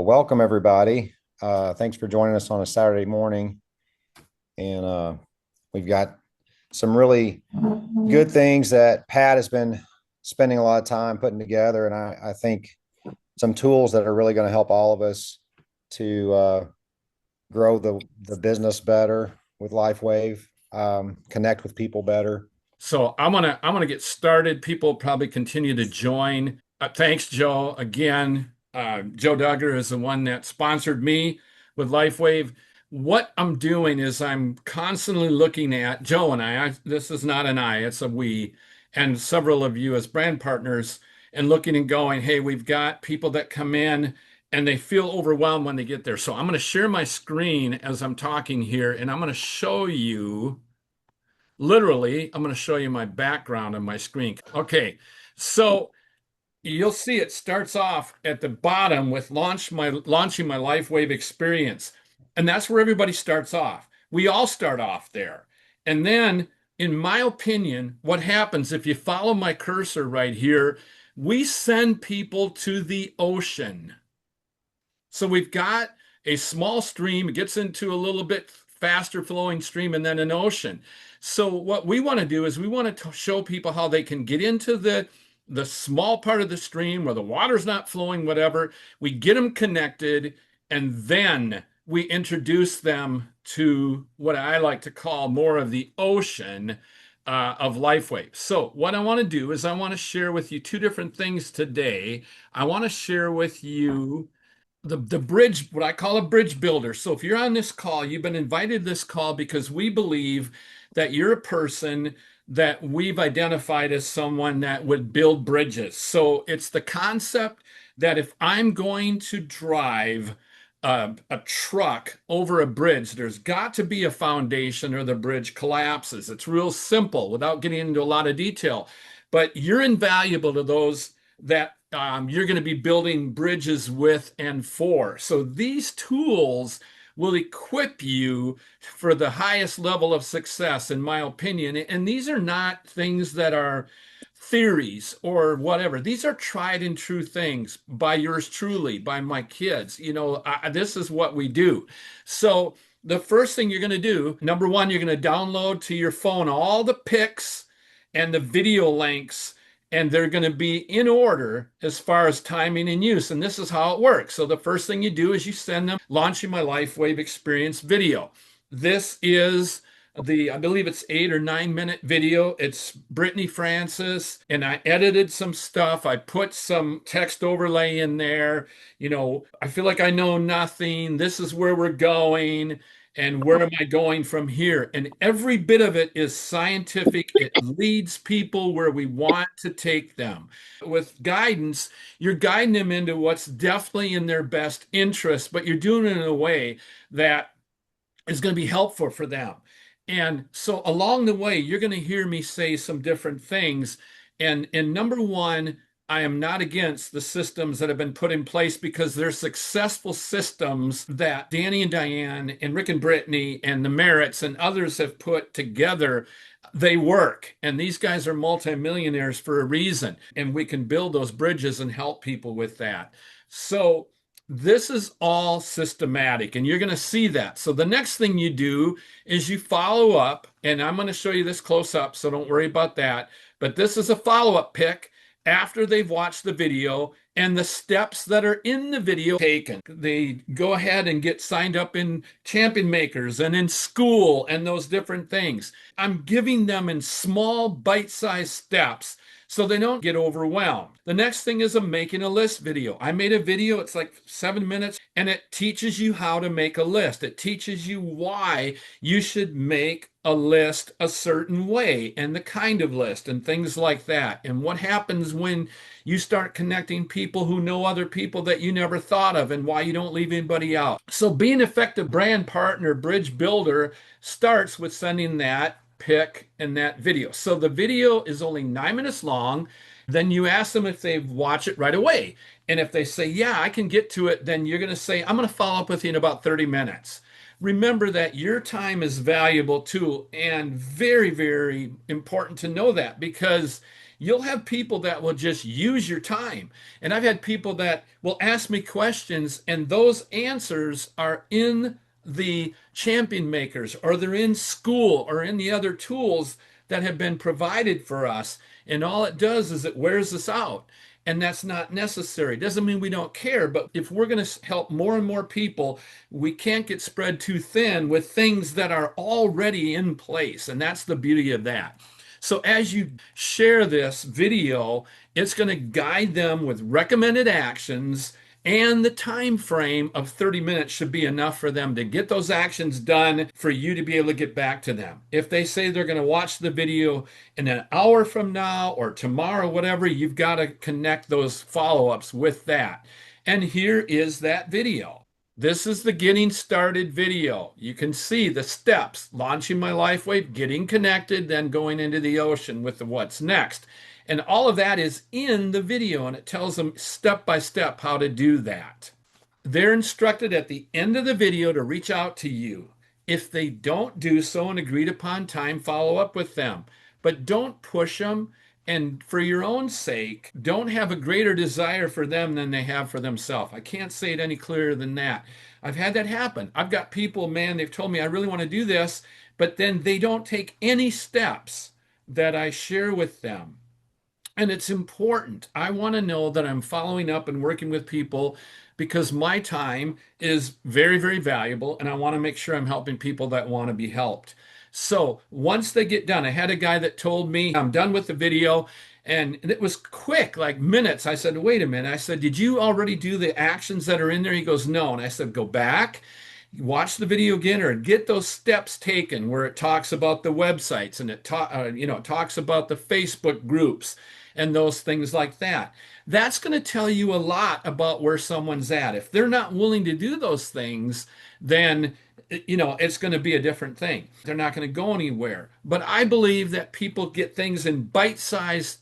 Welcome everybody. Thanks for joining us on a Saturday morning. And we've got some really good things that Pat has been spending a lot of time putting together. And I think some tools that are really going to help all of us to grow the business better with Lifewave, connect with people better. So I'm gonna get started. People probably continue to join. Thanks, Joe. Again, Joe Duggar is the one that sponsored me with Lifewave. What I'm doing is I'm constantly looking at Joe and this is not an I, it's a we, and several of you as brand partners, and looking and going, hey, we've got people that come in and they feel overwhelmed when they get there. So I'm going to share my screen as I'm talking here, and I'm going to show you. Literally, I'm going to show you my background on my screen. Okay, so you'll see it starts off at the bottom with launching my Lifewave experience. And that's where everybody starts off. We all start off there. And then, in my opinion, what happens if you follow my cursor right here, we send people to the ocean. So we've got a small stream, it gets into a little bit faster flowing stream, and then an ocean. So what we want to do is we want to show people how they can get into the small part of the stream where the water's not flowing, whatever. We get them connected, and then we introduce them to what I like to call more of the ocean of Lifewave. So what I want to do is I want to share with you two different things today. I want to share with you the bridge, what I call a bridge builder. So if you're on this call, you've been invited to this call because we believe that you're a person that we've identified as someone that would build bridges. So it's the concept that if I'm going to drive a truck over a bridge, there's got to be a foundation or the bridge collapses. It's real simple without getting into a lot of detail. But you're invaluable to those that you're going to be building bridges with and for. So these tools will equip you for the highest level of success, in my opinion. And these are not things that are theories or whatever. These are tried and true things by yours truly, by my kids. This is what we do. So the first thing you're going to do, number one, you're going to download to your phone all the pics and the video links, and they're going to be in order as far as timing and use. And this is how it works. So the first thing you do is you send them launching my Lifewave experience video. This is I believe it's 8 or 9 minute video. It's Brittany Francis, and I edited some stuff. I put some text overlay in there. I feel like I know nothing. This is where we're going. And where am I going from here? And every bit of it is scientific. It leads people where we want to take them. With guidance, you're guiding them into what's definitely in their best interest, but you're doing it in a way that is going to be helpful for them. And so along the way, you're going to hear me say some different things. And number one, I am not against the systems that have been put in place because they're successful systems that Danny and Diane and Rick and Brittany and the Merritts and others have put together. They work. And these guys are multimillionaires for a reason. And we can build those bridges and help people with that. So this is all systematic, and you're going to see that. So the next thing you do is you follow up, and I'm going to show you this close up, so don't worry about that. But this is a follow-up pic after they've watched the video and the steps that are in the video taken. They go ahead and get signed up in Champion Makers and in school and those different things. I'm giving them in small bite-sized steps so they don't get overwhelmed. The next thing is a making a list video. I made a video, it's like 7 minutes, and it teaches you how to make a list. It teaches you why you should make a list a certain way and the kind of list and things like that. And what happens when you start connecting people who know other people that you never thought of, and why you don't leave anybody out. So being an effective brand partner, bridge builder, starts with sending that pic and that video. So the video is only 9 minutes long. Then you ask them if they've watched it right away. And if they say, yeah, I can get to it, then you're going to say, I'm going to follow up with you in about 30 minutes. Remember that your time is valuable too, and very, very important to know that, because You'll have people that will just use your time. And I've had people that will ask me questions, and those answers are in the champion makers, or they're in school, or in the other tools that have been provided for us. And all it does is it wears us out. And that's not necessary. Doesn't mean we don't care, but if we're going to help more and more people, we can't get spread too thin with things that are already in place. And that's the beauty of that. So as you share this video, it's going to guide them with recommended actions, and the time frame of 30 minutes should be enough for them to get those actions done for you to be able to get back to them. If they say they're going to watch the video in an hour from now or tomorrow, whatever, you've got to connect those follow-ups with that. And here is that video. This is the getting started video. You can see the steps: launching my Lifewave, getting connected, then going into the ocean with the what's next. And all of that is in the video, and it tells them step by step how to do that. They're instructed at the end of the video to reach out to you. If they don't do so, an agreed upon time, follow up with them. But don't push them. And for your own sake, don't have a greater desire for them than they have for themselves. I can't say it any clearer than that. I've had that happen. I've got people, man, they've told me I really want to do this, but then they don't take any steps that I share with them. And it's important. I want to know that I'm following up and working with people because my time is very, very valuable, and I want to make sure I'm helping people that want to be helped. So once they get done, I had a guy that told me, I'm done with the video, and it was quick, like minutes. I said, wait a minute. I said, did you already do the actions that are in there? He goes, no. And I said, go back, watch the video again, or get those steps taken where it talks about the websites, and it talks about the Facebook groups and those things like that. That's going to tell you a lot about where someone's at. If they're not willing to do those things, then it's going to be a different thing. They're not going to go anywhere. But I believe that people get things in bite-sized,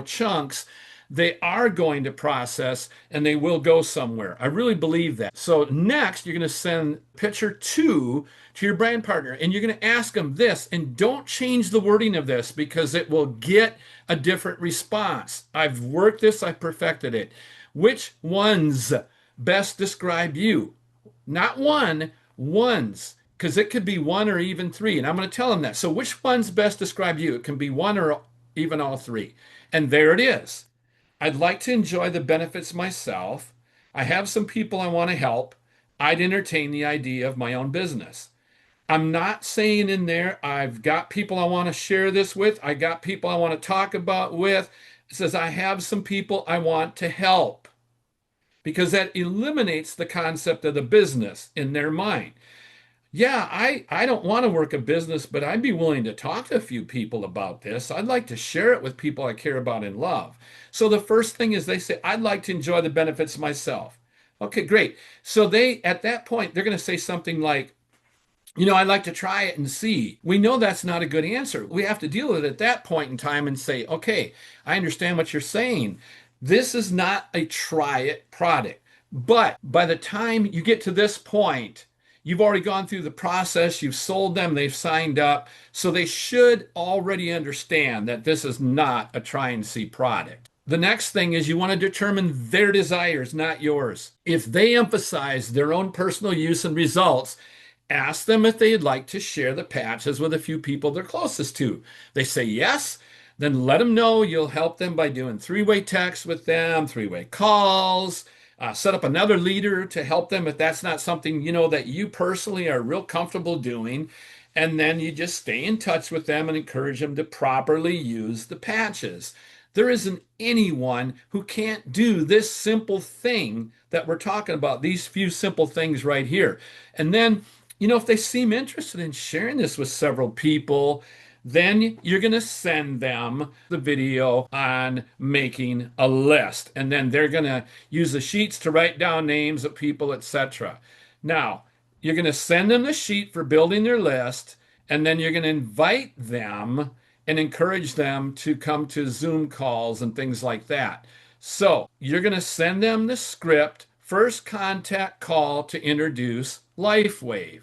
chunks. They are going to process, and they will go somewhere. I really believe that. So next, you're going to send picture 2 to your brand partner, and you're going to ask them this, and don't change the wording of this because it will get a different response. I've worked this, I've perfected it. Which ones best describe you? Not one, ones, because it could be 1 or even 3, and I'm going to tell them that. So which ones best describe you? It can be 1 or even all 3. And there it is. I'd like to enjoy the benefits myself. I have some people I want to help. I'd entertain the idea of my own business. I'm not saying in there, I've got people I want to share this with. I got people I want to talk about with. It says, I have some people I want to help, because that eliminates the concept of the business in their mind. Yeah, I don't want to work a business, but I'd be willing to talk to a few people about this. I'd like to share it with people I care about and love. So the first thing is they say, I'd like to enjoy the benefits myself. Okay, great. So at that point, they're going to say something like, I'd like to try it and see. We know that's not a good answer. We have to deal with it at that point in time and say, okay, I understand what you're saying. This is not a try it product. But by the time you get to this point, you've already gone through the process, you've sold them, they've signed up. So they should already understand that this is not a try and see product. The next thing is you want to determine their desires, not yours. If they emphasize their own personal use and results, ask them if they'd like to share the patches with a few people they're closest to. They say yes, then let them know you'll help them by doing 3-way texts with them, 3-way calls, set up another leader to help them if that's not something that you personally are real comfortable doing. And then you just stay in touch with them and encourage them to properly use the patches. There isn't anyone who can't do this simple thing that we're talking about, these few simple things right here. And then, if they seem interested in sharing this with several people, then you're going to send them the video on making a list. And then they're going to use the sheets to write down names of people, etc. Now, you're going to send them the sheet for building their list, and then you're going to invite them and encourage them to come to Zoom calls and things like that. So you're going to send them the script, first contact call to introduce Lifewave.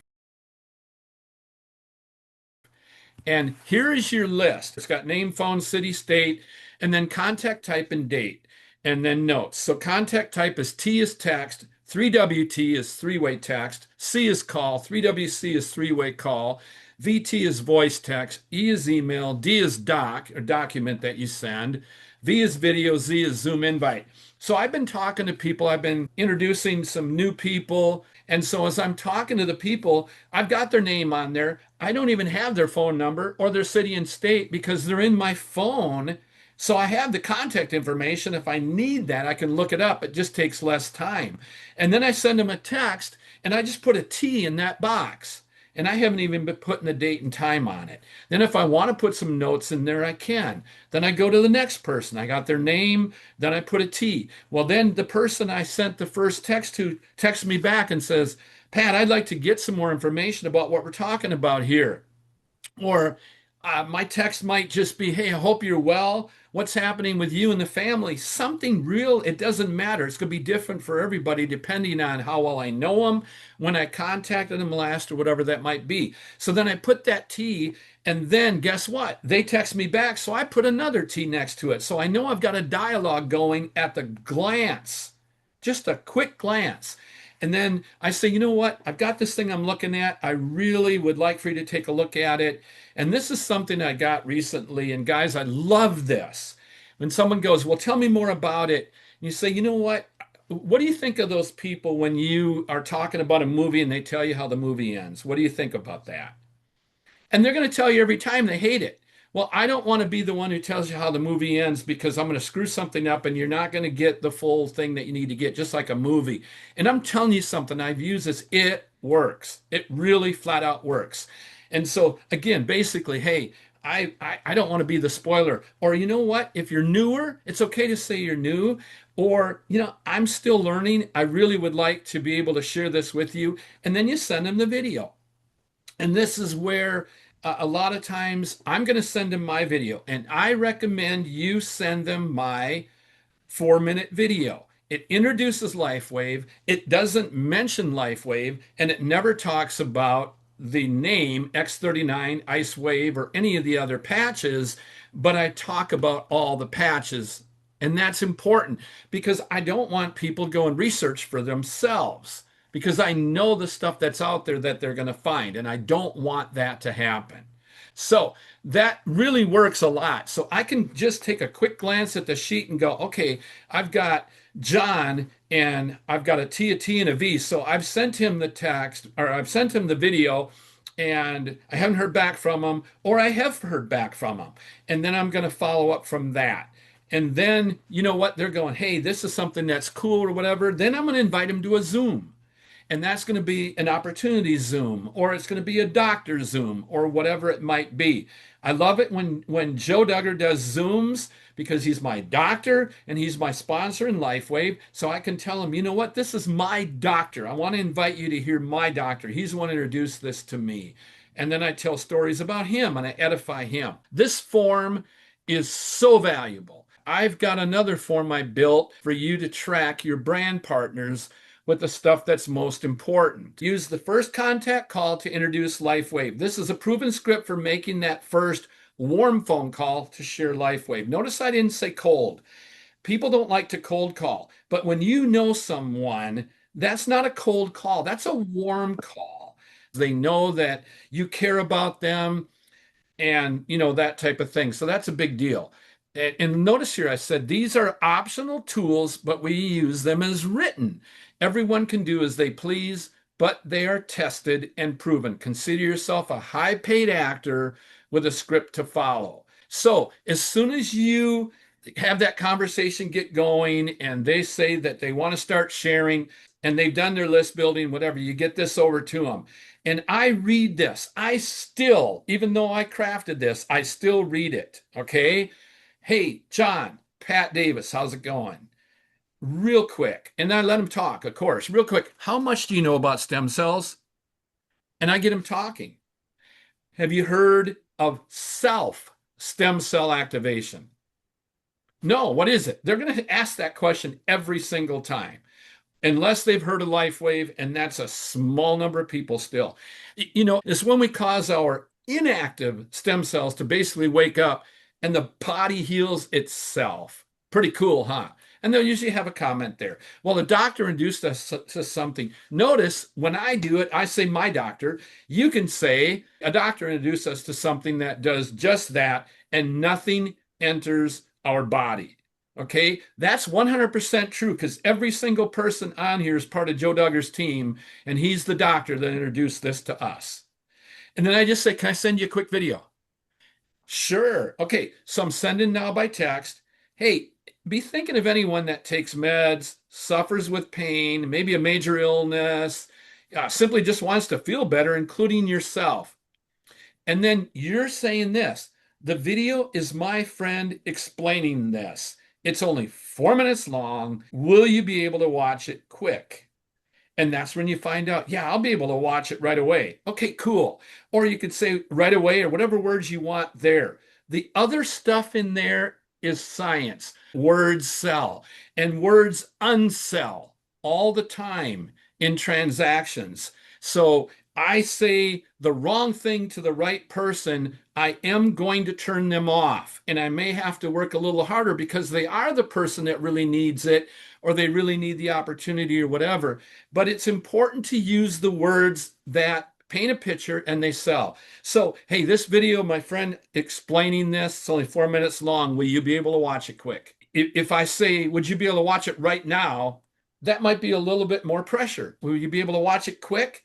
And here is your list. It's got name, phone, city, state, and then contact type and date, and then notes. So contact type is T is text, 3WT is three-way text, C is call, 3WC is three-way call, VT is voice text, E is email, D is doc or document that you send, V is video, Z is Zoom invite. So I've been talking to people, I've been introducing some new people. And so as I'm talking to the people, I've got their name on there. I don't even have their phone number or their city and state because they're in my phone. So I have the contact information. If I need that, I can look it up. It just takes less time. And then I send them a text and I just put a T in that box. And I haven't even been putting the date and time on it. Then if I want to put some notes in there, I can. Then I go to the next person. I got their name, then I put a T. Well, then the person I sent the first text to texts me back and says, Pat, I'd like to get some more information about what we're talking about here. Or my text might just be, hey, I hope you're well. What's happening with you and the family? Something real. It doesn't matter. It's going to be different for everybody depending on how well I know them, when I contacted them last, or whatever that might be. So then I put that T, and then guess what? They text me back. So I put another T next to it. So I know I've got a dialogue going at the glance, just a quick glance. And then I say, you know what? I've got this thing I'm looking at. I really would like for you to take a look at it. And this is something I got recently. And guys, I love this. When someone goes, well, tell me more about it. And you say, you know what? What do you think of those people when you are talking about a movie and they tell you how the movie ends? What do you think about that? And they're going to tell you every time they hate it. Well, I don't want to be the one who tells you how the movie ends because I'm going to screw something up and you're not going to get the full thing that you need to get, just like a movie. And I'm telling you something, I've used this, it works. It really flat out works. And so, again, basically, hey, I don't want to be the spoiler. Or you know what? If you're newer, it's okay to say you're new. Or, I'm still learning. I really would like to be able to share this with you. And then you send them the video. And this is where a lot of times I'm going to send them my video, and I recommend you send them my 4-minute video. It introduces Lifewave, it doesn't mention Lifewave, and it never talks about the name X39, Icewave, or any of the other patches, but I talk about all the patches. And that's important because I don't want people to go and research for themselves because I know the stuff that's out there that they're going to find, and I don't want that to happen. So that really works a lot. So I can just take a quick glance at the sheet and go, okay, I've got John and I've got a T and a V. So I've sent him the text, or I've sent him the video, and I haven't heard back from him, or I have heard back from him. And then I'm going to follow up from that. And then, you know what? They're going, hey, this is something that's cool or whatever. Then I'm going to invite him to a Zoom. And that's going to be an opportunity Zoom, or it's going to be a doctor Zoom, or whatever it might be. I love it when Joe Duggar does Zooms because he's my doctor and he's my sponsor in Lifewave. So I can tell him, you know what? This is my doctor. I want to invite you to hear my doctor. He's the one who introduced this to me. And then I tell stories about him and I edify him. This form is so valuable. I've got another form I built for you to track your brand partners with the stuff that's most important. Use the first contact call to introduce Lifewave. This is a proven script for making that first warm phone call to share Lifewave. Notice I didn't say cold. People don't like to cold call, but when you know someone, that's not a cold call. That's a warm call. They know that you care about them and, that type of thing. So that's a big deal. And notice here, I said these are optional tools, but we use them as written. Everyone can do as they please, but they are tested and proven. Consider yourself a high-paid actor with a script to follow. So as soon as you have that conversation get going and they say that they want to start sharing and they've done their list building, whatever, you get this over to them. And I read this. I still, even though I crafted this, I still read it, okay? Hey, John, Pat Davis, how's it going? Real quick. And I let him talk, of course. Real quick. How much do you know about stem cells? And I get him talking. Have you heard of self stem cell activation? No, what is it? They're going to ask that question every single time, unless they've heard of Lifewave, and that's a small number of people still. It's when we cause our inactive stem cells to basically wake up and the body heals itself. Pretty cool, huh? And they'll usually have a comment there. Well, the doctor induced us to something. Notice when I do it, I say my doctor. You can say a doctor introduced us to something that does just that, and nothing enters our body. Okay, that's 100% true because every single person on here is part of Joe Duggar's team, and he's the doctor that introduced this to us. And then I just say, can I send you a quick video? Sure. Okay, so I'm sending now by text. Hey, be thinking of anyone that takes meds, suffers with pain, maybe a major illness, simply just wants to feel better, including yourself. And then you're saying this. The video is my friend explaining this. It's only 4 minutes long. Will you be able to watch it quick? And that's when you find out, yeah, I'll be able to watch it right away. Okay, cool. Or you could say right away or whatever words you want there. The other stuff in there is science. Words sell and words unsell all the time in transactions. So I say the wrong thing to the right person, I am going to turn them off. And I may have to work a little harder because they are the person that really needs it or they really need the opportunity or whatever. But it's important to use the words that paint a picture and they sell. So, hey, this video, my friend explaining this, it's only 4 minutes long. Will you be able to watch it quick? If I say, would you be able to watch it right now? That might be a little bit more pressure. Will you be able to watch it quick?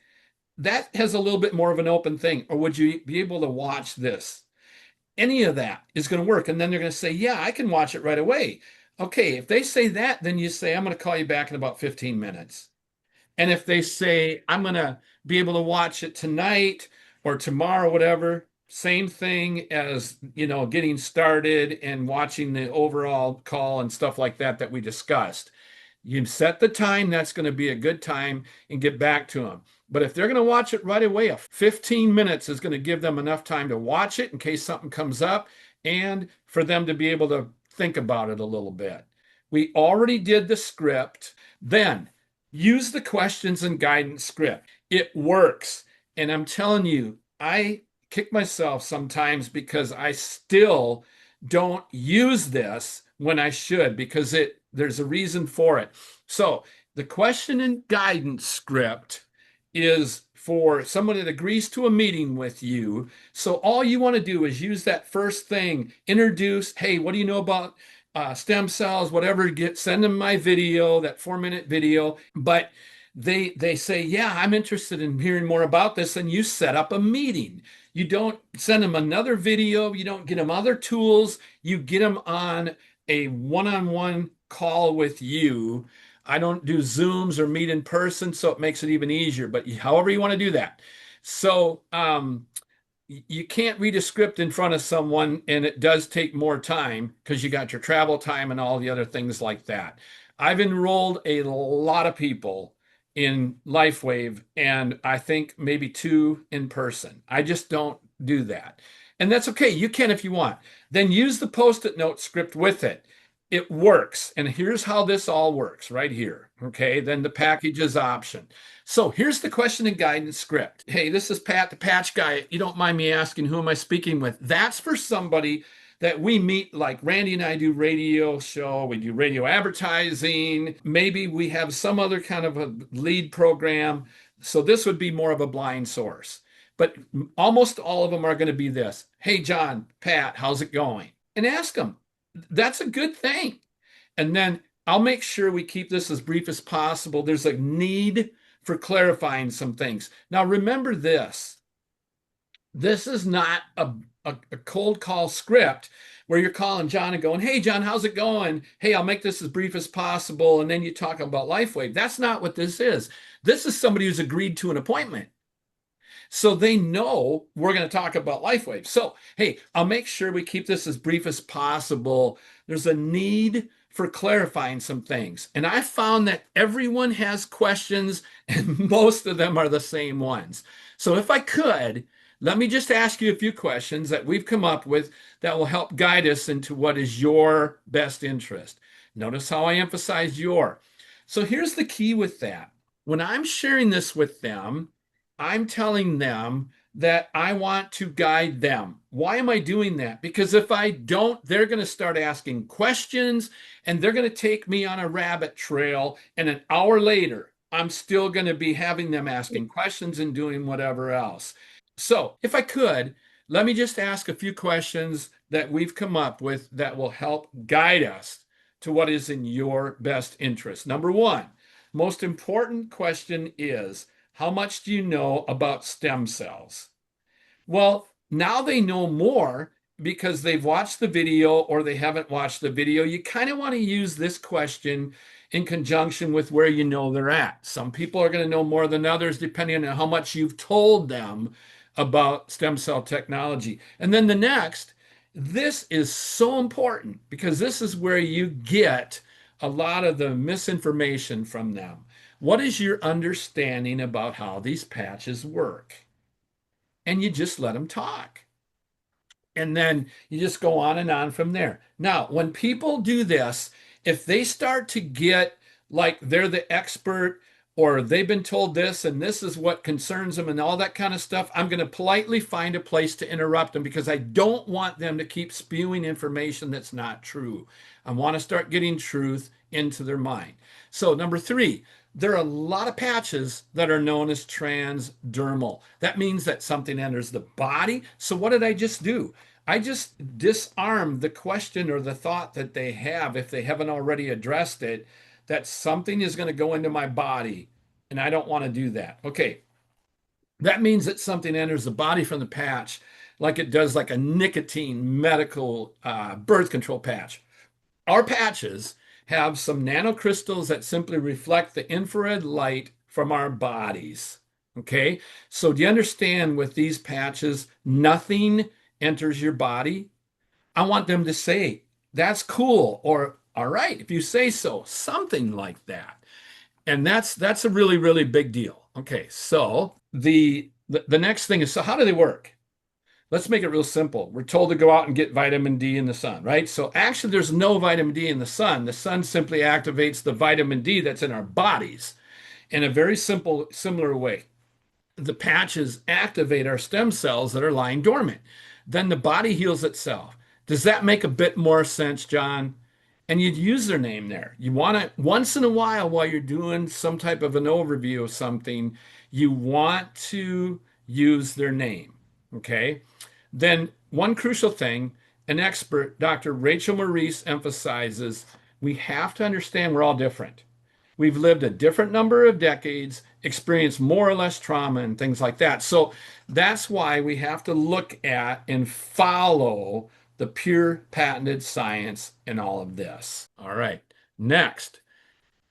That has a little bit more of an open thing. Or would you be able to watch this? Any of that is going to work. And then they're going to say, yeah, I can watch it right away. Okay, if they say that, then you say, I'm going to call you back in about 15 minutes. And if they say, I'm going to be able to watch it tonight or tomorrow, whatever, same thing as, getting started and watching the overall call and stuff like that that we discussed. You set the time, that's going to be a good time, and get back to them. But if they're going to watch it right away, 15 minutes is going to give them enough time to watch it in case something comes up and for them to be able to think about it a little bit. We already did the script. Then use the questions and guidance script. It works. And I'm telling you, I kick myself sometimes because I still don't use this when I should because there's a reason for it. So the question and guidance script is for somebody that agrees to a meeting with you. So all you want to do is use that first thing, introduce, hey, what do you know about stem cells, whatever, send them my video, that 4-minute video. But they say, yeah, I'm interested in hearing more about this. And you set up a meeting. You don't send them another video. You don't get them other tools. You get them on a one-on-one call with you. I don't do Zooms or meet in person, so it makes it even easier. But however you want to do that. So you can't read a script in front of someone, and it does take more time because you got your travel time and all the other things like that. I've enrolled a lot of people in Lifewave, and I think maybe 2 in person. I just don't do that. And that's okay. You can if you want. Then use the post-it note script with it. It works. And here's how this all works right here. Okay. Then the packages option. So here's the question and guidance script. Hey, this is Pat, the patch guy. You don't mind me asking, who am I speaking with? That's for somebody that we meet, like Randy and I do radio show, we do radio advertising. Maybe we have some other kind of a lead program. So this would be more of a blind source. But almost all of them are going to be this. Hey, John, Pat, how's it going? And ask them. That's a good thing. And then I'll make sure we keep this as brief as possible. There's a need for clarifying some things. Now, remember this. This is not a cold call script where you're calling John and going, hey, John, how's it going? Hey, I'll make this as brief as possible. And then you talk about Lifewave. That's not what this is. This is somebody who's agreed to an appointment. So they know we're going to talk about Lifewave. So, hey, I'll make sure we keep this as brief as possible. There's a need for clarifying some things. And I found that everyone has questions and most of them are the same ones. So if I could, let me just ask you a few questions that we've come up with that will help guide us into what is your best interest. Notice how I emphasized your. So here's the key with that. When I'm sharing this with them, I'm telling them that I want to guide them. Why am I doing that? Because if I don't, they're going to start asking questions and they're going to take me on a rabbit trail. And an hour later, I'm still going to be having them asking questions and doing whatever else. So, if I could, let me just ask a few questions that we've come up with that will help guide us to what is in your best interest. Number one, most important question is, how much do you know about stem cells? Well, now they know more because they've watched the video or they haven't watched the video. You kind of want to use this question in conjunction with where you know they're at. Some people are going to know more than others depending on how much you've told them about stem cell technology. And then the next, this is so important because this is where you get a lot of the misinformation from them. What is your understanding about how these patches work? And you just let them talk. And then you just go on and on from there. Now, when people do this, if they start to get like they're the expert or they've been told this and this is what concerns them and all that kind of stuff, I'm going to politely find a place to interrupt them because I don't want them to keep spewing information that's not true. I want to start getting truth into their mind. So, number three, there are a lot of patches that are known as transdermal. That means that something enters the body. So, what did I just do? I just disarmed the question or the thought that they have, if they haven't already addressed it, that something is going to go into my body. And I don't want to do that. Okay. That means that something enters the body from the patch, like it does, like a nicotine medical birth control patch. Our patches have some nanocrystals that simply reflect the infrared light from our bodies. Okay, so do you understand with these patches, nothing enters your body? I want them to say, that's cool, or all right, if you say so, something like that. And that's a really, really big deal. Okay, so the next thing is, so how do they work? Let's make it real simple. We're told to go out and get vitamin D in the sun, right? So actually, there's no vitamin D in the sun. The sun simply activates the vitamin D that's in our bodies in a very simple, similar way. The patches activate our stem cells that are lying dormant. Then the body heals itself. Does that make a bit more sense, John? And you'd use their name there. You want to, once in a while you're doing some type of an overview of something, you want to use their name. Okay. Then, one crucial thing, an expert, Dr. Rachel Maurice, emphasizes we have to understand we're all different. We've lived a different number of decades, experienced more or less trauma and things like that. So that's why we have to look at and follow the pure patented science in all of this. All right. Next,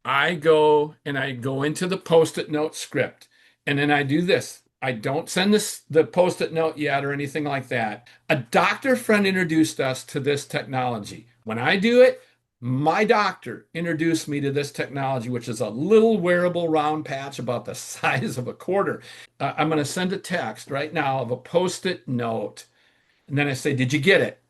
I go into the post-it note script, and then I do this. I don't send the post-it note yet or anything like that. A doctor friend introduced us to this technology. When I do it, my doctor introduced me to this technology, which is a little wearable round patch about the size of a quarter. I'm going to send a text right now of a post-it note, and then I say, "Did you get it?"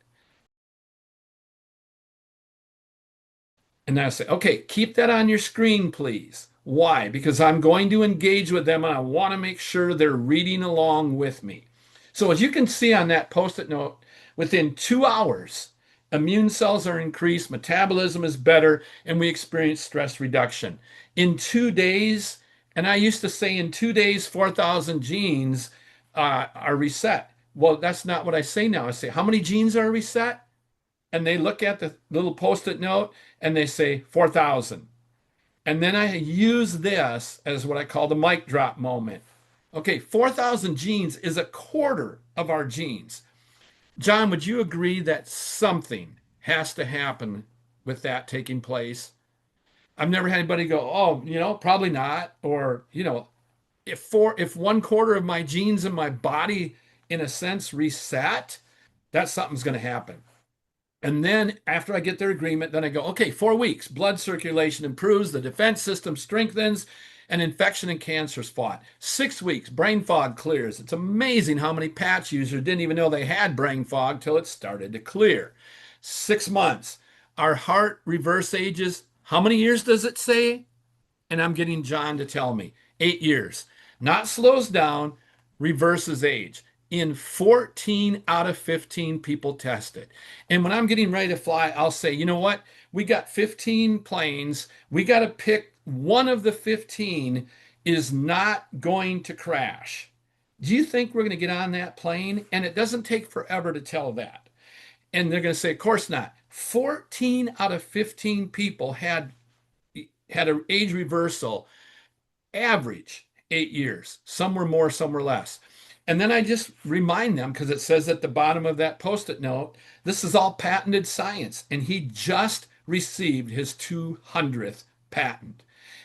And then I say, okay, keep that on your screen, please. Why? Because I'm going to engage with them and I want to make sure they're reading along with me. So, as you can see on that post it note, within 2 hours, immune cells are increased, metabolism is better, and we experience stress reduction. In 2 days, and I used to say in 2 days, 4,000 genes are reset. Well, that's not what I say now. I say, how many genes are reset? And they look at the little post-it note and they say 4,000. And then I use this as what I call the mic drop moment. Okay, 4,000 genes is a quarter of our genes. John, would you agree that something has to happen with that taking place? I've never had anybody go, oh, probably not. Or, if 1/4 of my genes in my body, in a sense, reset, that something's going to happen. And then after I get their agreement, then I go, okay, 4 weeks, blood circulation improves, the defense system strengthens, and infection and cancer is fought. 6 weeks, brain fog clears. It's amazing how many patch users didn't even know they had brain fog till it started to clear. 6 months, our heart reverse ages. How many years does it say? And I'm getting John to tell me 8 years. Not slows down, reverses age in 14 out of 15 people tested. And when I'm getting ready to fly, I'll say, you know what? We got 15 planes. We got to pick one of the 15 is not going to crash. Do you think we're going to get on that plane? And it doesn't take forever to tell that. And they're going to say, of course not. 14 out of 15 people had an age reversal, average 8 years. Some were more, some were less. And then I just remind them, because it says at the bottom of that post-it note, this is all patented science. And he just received his 200th patent.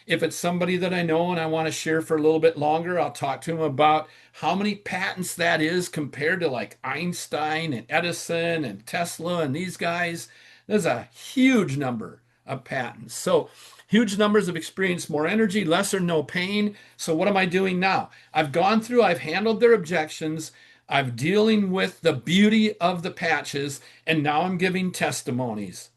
If it's somebody that I know and I want to share for a little bit longer, I'll talk to him about how many patents that is compared to like Einstein and Edison and Tesla and these guys. There's a huge number of patents. So huge numbers have experienced more energy, less or no pain. So what am I doing now? I've gone through, I've handled their objections. I'm dealing with the beauty of the patches, and now I'm giving testimonies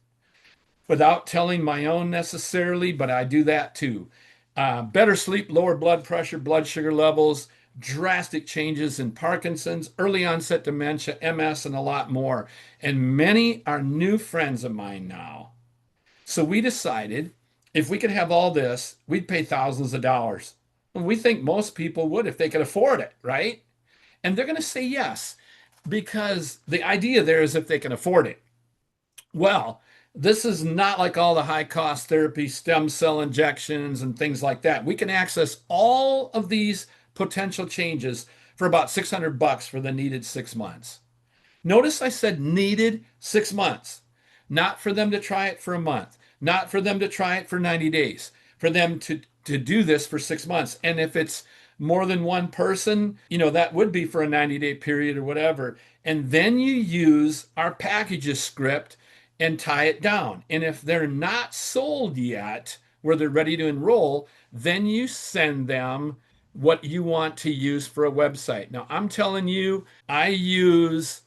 without telling my own necessarily, but I do that too. Better sleep, lower blood pressure, blood sugar levels, drastic changes in Parkinson's, early onset dementia, MS, and a lot more. And many are new friends of mine now. So we decided if we could have all this, we'd pay thousands of dollars. And we think most people would if they could afford it, right? And they're going to say yes, because the idea there is if they can afford it. Well, this is not like all the high cost therapy, stem cell injections, and things like that. We can access all of these potential changes for about $600 for the needed 6 months. Notice I said needed 6 months, not for them to try it for a month, not for them to try it for 90 days, for them to do this for 6 months. And if it's more than one person, that would be for a 90-day period or whatever. And then you use our packages script and tie it down. And if they're not sold yet, where they're ready to enroll, then you send them what you want to use for a website. Now, I'm telling you, I use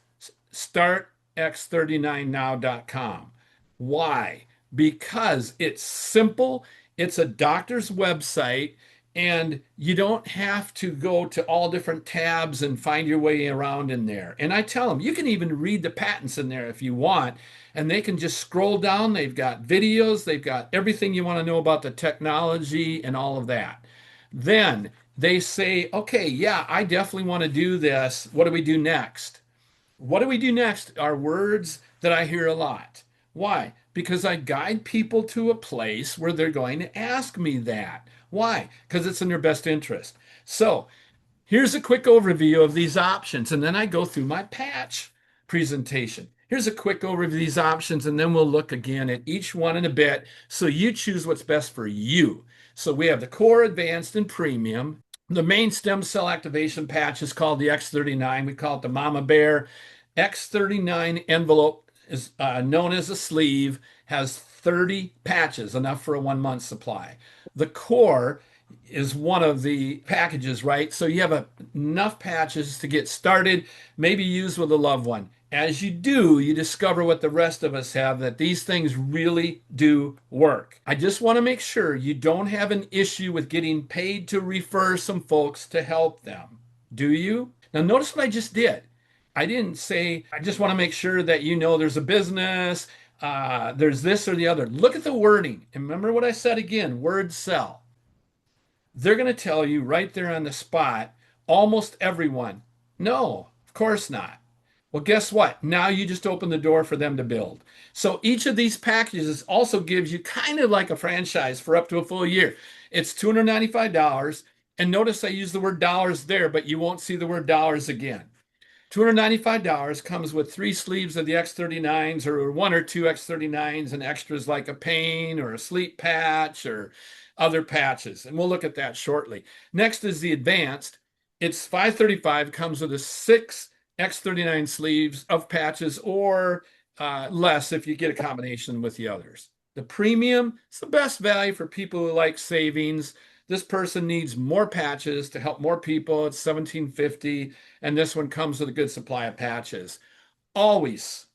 startx39now.com. Why? Because it's simple, it's a doctor's website, and you don't have to go to all different tabs and find your way around in there. And I tell them, you can even read the patents in there if you want, and they can just scroll down. They've got videos, they've got everything you want to know about the technology and all of that. Then they say, okay, yeah, I definitely want to do this. What do we do next? What do we do next are words that I hear a lot. Why? Because I guide people to a place where they're going to ask me that. Why? Because it's in their best interest. So here's a quick overview of these options, and then I go through my patch presentation. Here's a quick overview of these options, and then we'll look again at each one in a bit so you choose what's best for you. So we have the core, advanced, and premium. The main stem cell activation patch is called the X39. We call it the Mama Bear. X39 envelope is known as a sleeve, has 30 patches, enough for a 1 month supply. The core is one of the packages, right? So you have enough patches to get started, maybe use with a loved one. As you do, you discover what the rest of us have, that these things really do work. I just want to make sure you don't have an issue with getting paid to refer some folks to help them. Do you? Now, notice what I just did. I didn't say, I just want to make sure that there's a business, there's this or the other. Look at the wording. And remember what I said again, words sell. They're going to tell you right there on the spot, almost everyone, no, of course not. Well, guess what? Now you just open the door for them to build. So each of these packages also gives you kind of like a franchise for up to a full year. It's $295. And notice I use the word dollars there, but you won't see the word dollars again. $295 comes with 3 sleeves of the X39s or 1 or 2 X39s and extras like a pain or a sleep patch or other patches. And we'll look at that shortly. Next is the advanced. It's $535, comes with a 6 X39 sleeves of patches or less if you get a combination with the others. The premium is the best value for people who like savings. This person needs more patches to help more people. It's $17.50, and this one comes with a good supply of patches. Always.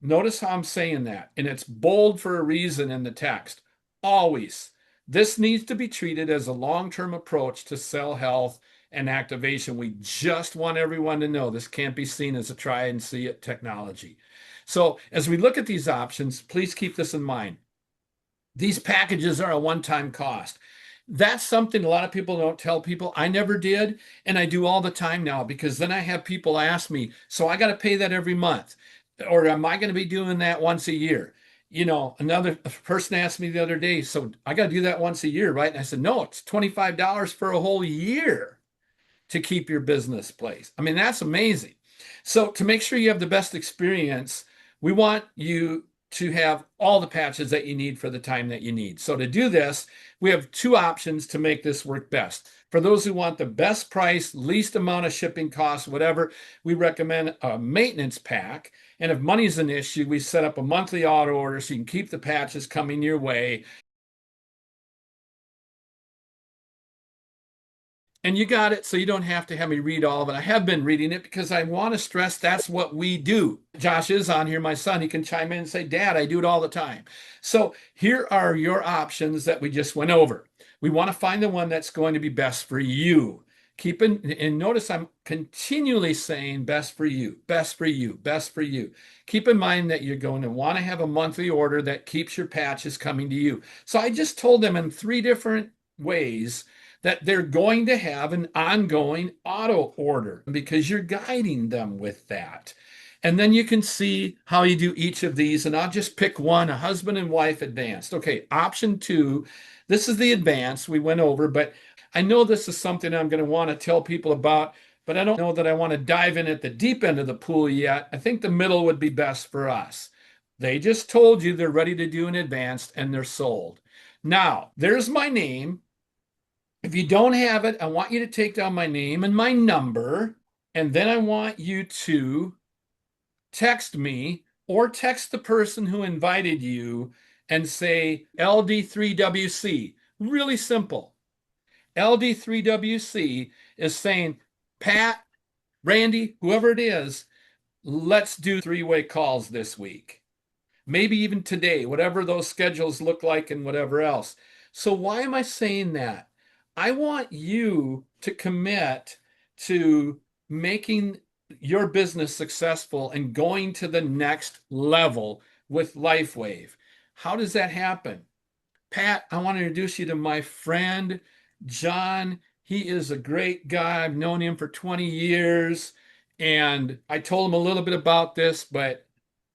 Notice how I'm saying that, and it's bold for a reason in the text. Always. This needs to be treated as a long-term approach to cell health and activation. We just want everyone to know this can't be seen as a try and see it technology. So as we look at these options, please keep this in mind. These packages are a one-time cost. That's something a lot of people don't tell people. I never did, and I do all the time now, because then I have people ask me, so I got to pay that every month, or am I going to be doing that once a year? Another person asked me the other day, so I got to do that once a year, right? And I said, no, it's $25 for a whole year to keep your business place. I mean, that's amazing. So to make sure you have the best experience, we want you to have all the patches that you need for the time that you need. So to do this, we have two options to make this work best. For those who want the best price, least amount of shipping costs, whatever, we recommend a maintenance pack. And if money's an issue, we set up a monthly auto order so you can keep the patches coming your way. And you got it, so you don't have to have me read all of it. I have been reading it because I want to stress that's what we do. Josh is on here, my son. He can chime in and say, Dad, I do it all the time. So here are your options that we just went over. We want to find the one that's going to be best for you. And notice I'm continually saying best for you, best for you, best for you. Keep in mind that you're going to want to have a monthly order that keeps your patches coming to you. So I just told them in 3 different ways that they're going to have an ongoing auto order because you're guiding them with that. And then you can see how you do each of these. And I'll just pick one, a husband and wife advanced. Okay, option 2, this is the advanced we went over, but I know this is something I'm going to want to tell people about, but I don't know that I want to dive in at the deep end of the pool yet. I think the middle would be best for us. They just told you they're ready to do an advanced and they're sold. Now, there's my name. If you don't have it, I want you to take down my name and my number, and then I want you to text me or text the person who invited you and say LD3WC. Really simple. LD3WC is saying, Pat, Randy, whoever it is, let's do 3-way calls this week. Maybe even today, whatever those schedules look like and whatever else. So why am I saying that? I want you to commit to making your business successful and going to the next level with Lifewave. How does that happen? Pat, I want to introduce you to my friend, John. He is a great guy. I've known him for 20 years. And I told him a little bit about this, but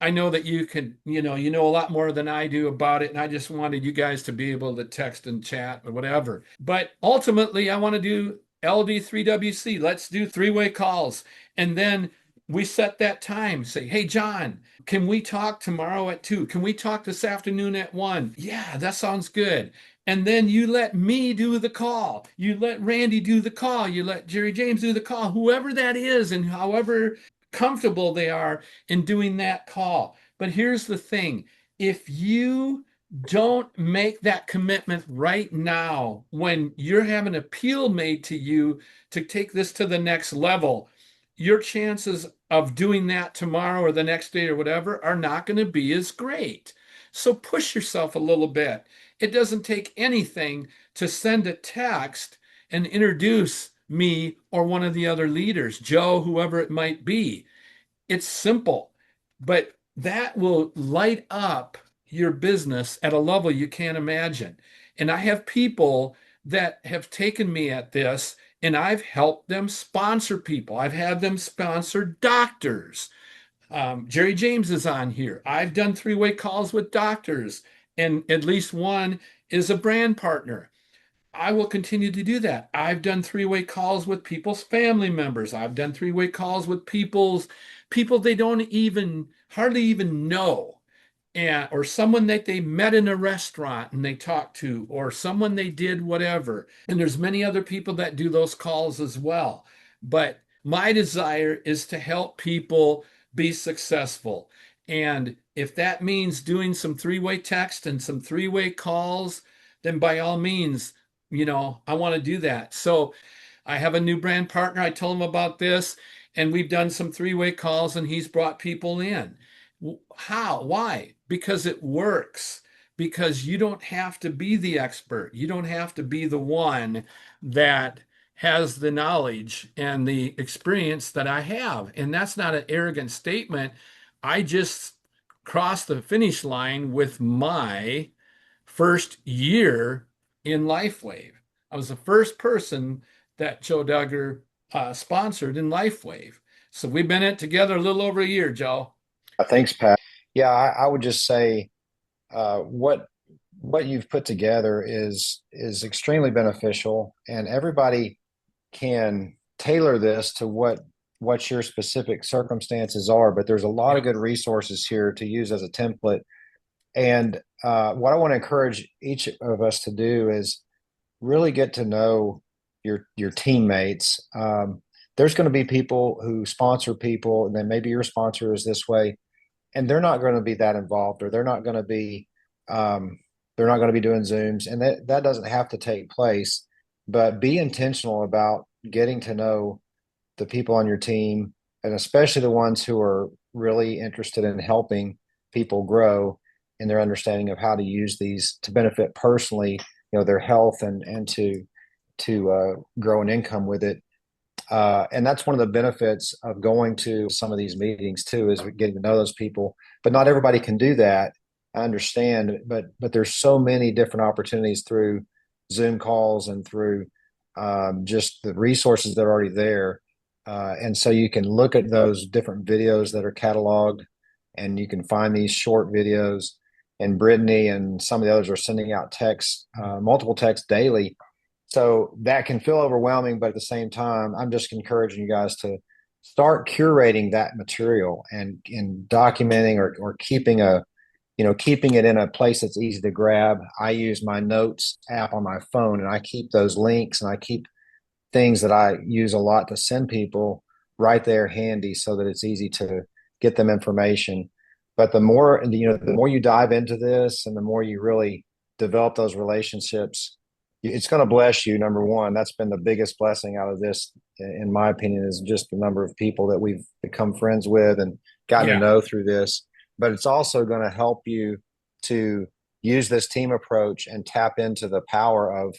I know that you know a lot more than I do about it. And I just wanted you guys to be able to text and chat or whatever. But ultimately, I want to do LD3WC. Let's do 3-way calls. And then we set that time. Say, hey, John, can we talk tomorrow at 2? Can we talk this afternoon at 1? Yeah, that sounds good. And then you let me do the call. You let Randy do the call. You let Jerry James do the call, whoever that is, and however comfortable they are in doing that call. But here's the thing. If you don't make that commitment right now, when you're having an appeal made to you to take this to the next level, your chances of doing that tomorrow or the next day or whatever are not going to be as great. So push yourself a little bit. It doesn't take anything to send a text and introduce me or one of the other leaders, Joe, whoever it might be. It's simple, but that will light up your business at a level you can't imagine. And I have people that have taken me at this, and I've helped them sponsor people. I've had them sponsor doctors. Jerry James is on here. I've done 3-way calls with doctors, and at least one is a brand partner. I will continue to do that. I've done 3-way calls with people's family members. I've done 3-way calls with people they don't even hardly even know. Or someone that they met in a restaurant and they talked to, or someone they did whatever. And there's many other people that do those calls as well. But my desire is to help people be successful. And if that means doing some 3-way text and some 3-way calls, then by all means, I want to do that. So I have a new brand partner. I told him about this, and we've done some 3-way calls, and he's brought people in. How? Why? Because it works. Because you don't have to be the expert. You don't have to be the one that has the knowledge and the experience that I have. And that's not an arrogant statement. I just crossed the finish line with my first year in Lifewave. I was the first person that Joe Duggar sponsored in Lifewave. So we've been in it together a little over a year, Joe. Thanks, Pat. Yeah, I would just say what you've put together is extremely beneficial, and everybody can tailor this to what your specific circumstances are. But there's a lot of Yep. good resources here to use as a template. And what I want to encourage each of us to do is really get to know your teammates. There's going to be people who sponsor people, and then maybe your sponsor is this way, and they're not going to be that involved, or um, they're not going to be doing Zooms, and that doesn't have to take place. But be intentional about getting to know the people on your team, and especially the ones who are really interested in helping people grow in their understanding of how to use these to benefit personally, their health, and to grow an income with it. And that's one of the benefits of going to some of these meetings too, is getting to know those people. But not everybody can do that. I understand, but there's so many different opportunities through Zoom calls and through just the resources that are already there. And so you can look at those different videos that are cataloged, and you can find these short videos. And Brittany and some of the others are sending out texts, multiple texts daily, so that can feel overwhelming, but at the same time, I'm just encouraging you guys to start curating that material and documenting, or keeping it in a place that's easy to grab. I use my notes app on my phone, and I keep those links, and I keep things that I use a lot to send people right there handy, so that it's easy to get them information. But the more you dive into this, and the more you really develop those relationships, it's going to bless you. Number one, that's been the biggest blessing out of this, in my opinion, is just the number of people that we've become friends with and gotten to Yeah. know through this. But it's also going to help you to use this team approach and tap into the power of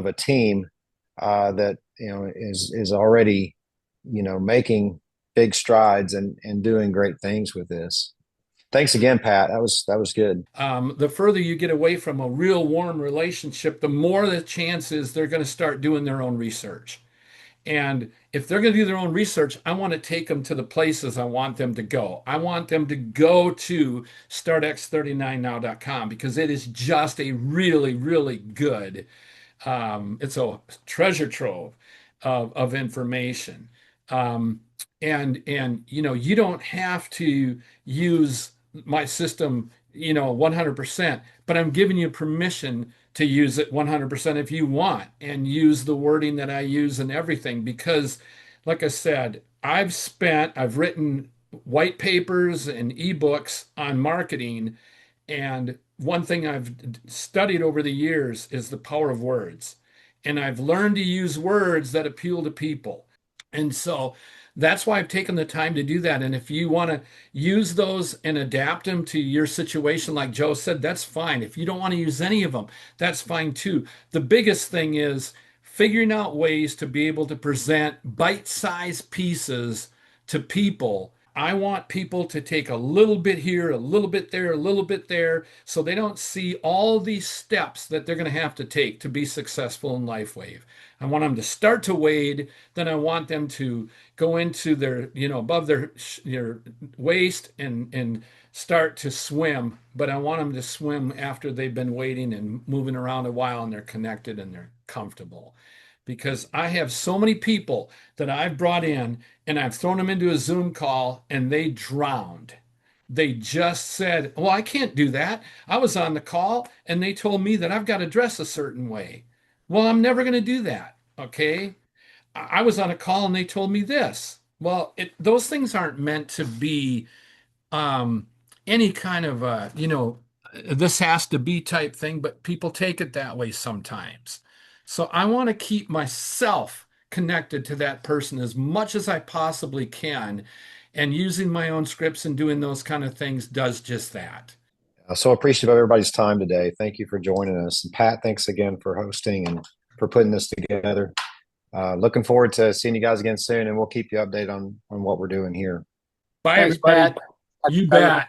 a team that is already making big strides and doing great things with this. Thanks again, Pat. That was good. The further you get away from a real warm relationship, the more the chances they're going to start doing their own research. And if they're going to do their own research, I want to take them to the places I want them to go. I want them to go to startx39now.com, because it is just a really, really good, it's a treasure trove of information. Um, and you don't have to use my system 100%, but I'm giving you permission to use it 100% if you want, and use the wording that I use and everything. Because like I said, I've written white papers and ebooks on marketing, and one thing I've studied over the years is the power of words. And I've learned to use words that appeal to people. And so that's why I've taken the time to do that. And if you want to use those and adapt them to your situation, like Joe said, that's fine. If you don't want to use any of them, that's fine too. The biggest thing is figuring out ways to be able to present bite-sized pieces to people. I want people to take a little bit here, a little bit there, a little bit there, so they don't see all these steps that they're going to have to take to be successful in LifeWave. I want them to start to wade, then I want them to go into their, above their waist, and start to swim. But I want them to swim after they've been wading and moving around a while, and they're connected and they're comfortable. Because I have so many people that I've brought in, and I've thrown them into a Zoom call, and they drowned. They just said, "Well, I can't do that. I was on the call and they told me that I've got to dress a certain way." Well, I'm never going to do that. Okay. I was on a call and they told me this. Well, those things aren't meant to be um, any kind of this has to be type thing, but people take it that way sometimes. So I want to keep myself connected to that person as much as I possibly can, and using my own scripts and doing those kind of things does just that. So appreciative of everybody's time today. Thank you for joining us. And Pat, thanks again for hosting and for putting this together. looking forward to seeing you guys again soon, and we'll keep you updated on what we're doing here. Bye, Thanks, buddy. everybody. You bet.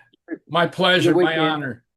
My pleasure, Good my weekend. honor.